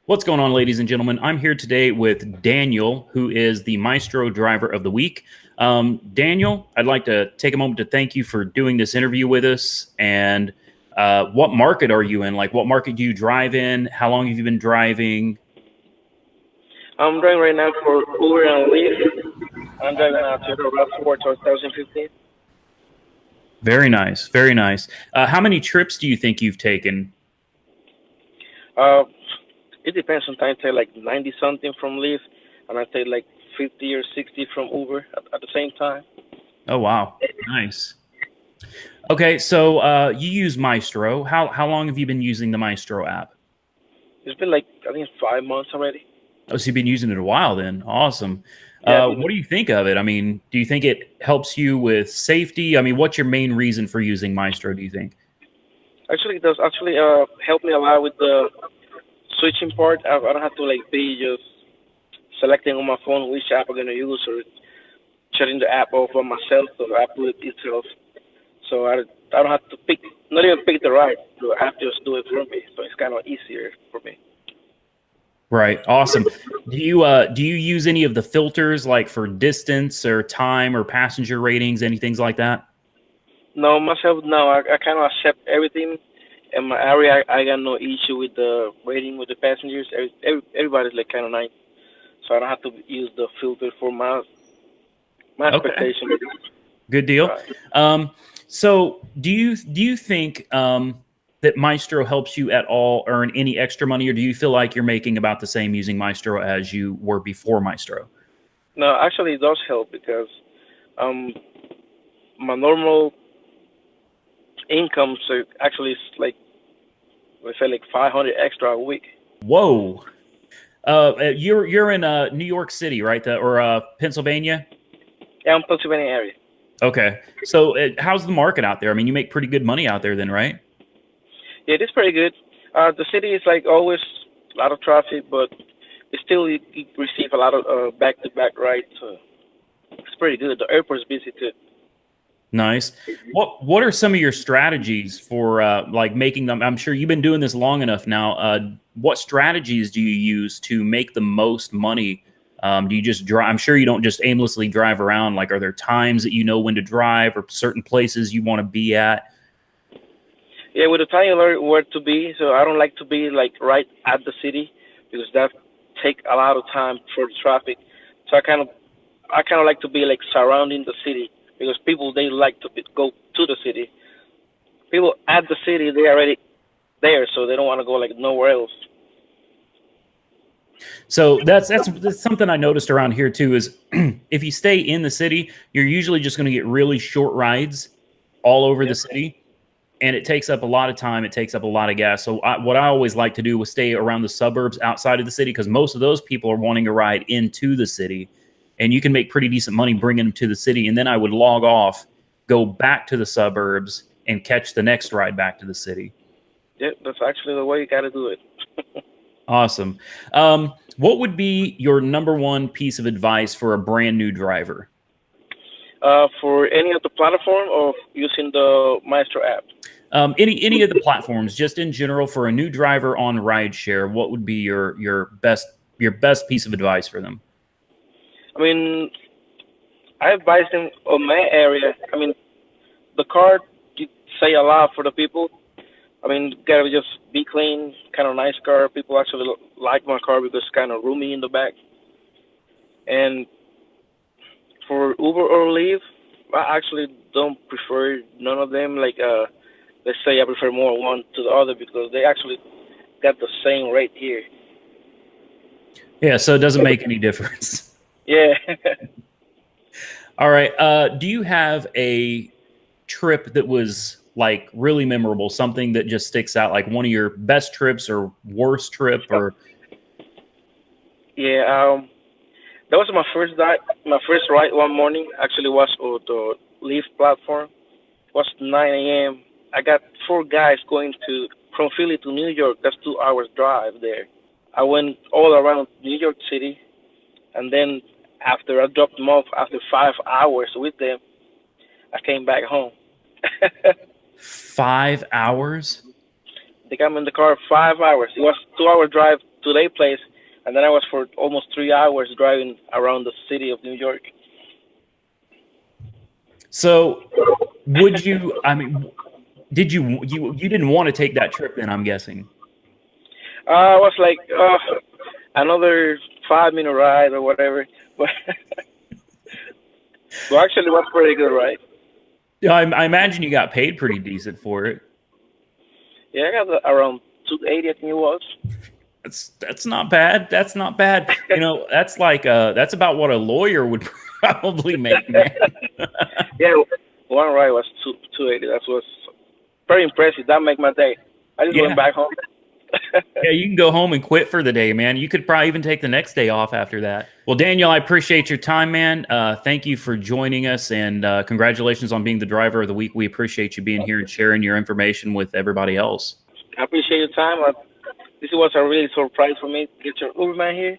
What's going on, ladies and gentlemen? I'm here today with Daniel, who is the Mystro Driver of the Week. Daniel, I'd like to take a moment to thank you for doing this interview with us. And what market are you in? Like, what market do you drive in? How long have you been driving? I'm driving right now for Uber and Lyft. I'm driving a Toyota RAV4 2015. Very nice, very nice. How many trips do you think you've taken? Uh, it depends. Sometimes I take like 90 something from Lyft, and I take like 50 or 60 from Uber at the same time. Oh, wow, nice. Okay, so you use Mystro. How long have you been using the Mystro app? It's been like I think 5 months already. Oh, so you've been using it a while then. Awesome. Yeah, What do you think of it? I mean, do you think it helps you with safety? I mean, what's your main reason for using Maestro, do you think? actually it does actually help me a lot with the switching part. I don't have to like be just selecting on my phone which app I'm gonna use or shutting the app off on myself. So I do it itself. So I don't have to pick, not even pick the ride. The app just do it for me. So it's kind of easier for me. Right. Awesome. Do you use any of the filters like for distance or time or passenger ratings, any things like that? No, myself, no. I kind of accept everything. In my area, I got no issue with the rating with the passengers. Everybody's like kind of nice, so I don't have to use the filter for my Okay. expectation. Good deal. Right. So do you think that Maestro helps you at all earn any extra money, or do you feel like you're making about the same using Maestro as you were before Maestro? No, actually, it does help because um my normal income so actually is like let's say like 500 extra a week. Whoa. You're in New York City, right? Or Pennsylvania? Yeah, I'm Pennsylvania area. Okay. So how's the market out there? I mean, you make pretty good money out there then, right? Yeah, it is pretty good. The city is like always a lot of traffic, but it still you receive a lot of back-to-back rides. It's pretty good. The airport's busy too. Nice. What are some of your strategies for like making them? I'm sure you've been doing this long enough now. What strategies do you use to make the most money? Do you just drive? I'm sure you don't just aimlessly drive around. Like, are there times that you know when to drive, or certain places you want to be at? Yeah, with the time you learn where to be, so I don't like to be like right at the city because that take a lot of time for the traffic. So I kind of like to be like surrounding the city because people they like to go to the city. People at the city they already there, so they don't want to go like nowhere else. So that's something I noticed around here too. Is if you stay in the city, you're usually just going to get really short rides all over the Yep. city, and it takes up a lot of time. It takes up a lot of gas. So what I always like to do was stay around the suburbs outside of the city because most of those people are wanting to ride into the city, and you can make pretty decent money bringing them to the city. And then I would log off, go back to the suburbs, and catch the next ride back to the city. Yep, that's actually the way you got to do it. Awesome. What would be your number one piece of advice for a brand new driver? For any of the platform of using the Maestro app. Any of the platforms, just in general, for a new driver on rideshare, what would be your best piece of advice for them? I mean, I advise them on my area. I mean, the car you say a lot for the people. I mean, gotta just be clean, kind of nice car. People actually like my car because it's kind of roomy in the back. And for Uber or Lyft, I actually don't prefer none of them. Like, let's say I prefer more one to the other because they actually got the same rate here. Yeah, so it doesn't make any difference. Yeah. All right. Do you have a trip that was like really memorable, something that just sticks out, like one of your best trips or worst trip, or Yeah. That was my first my first ride one morning. Actually, was on the Lyft platform. It was 9 a.m. I got four guys going to from Philly to New York. That's 2 hours drive there. I went all around New York City, and then after I dropped them off after 5 hours with them, I came back home. 5 hours? They got me in the car 5 hours. It was 2 hour drive to their place, and then I was for almost 3 hours driving around the city of New York. So, would you? I mean, did you didn't want to take that trip then? I'm guessing. I was like, another 5 minute ride or whatever, but well, actually, it was pretty good ride. Yeah, I imagine you got paid pretty decent for it. Yeah, I got around 280, I think it was. That's not bad. That's not bad. You know, that's like that's about what a lawyer would probably make, man. Yeah, one ride was 280. That was very impressive. That made my day. I just went Yeah. back home. Yeah, you can go home and quit for the day, man. You could probably even take the next day off after that. Well, Daniel, I appreciate your time, man. Thank you for joining us, and congratulations on being the driver of the week. We appreciate you being here and sharing your information with everybody else. I appreciate your time. This was a really surprise for me to get your Uberman here.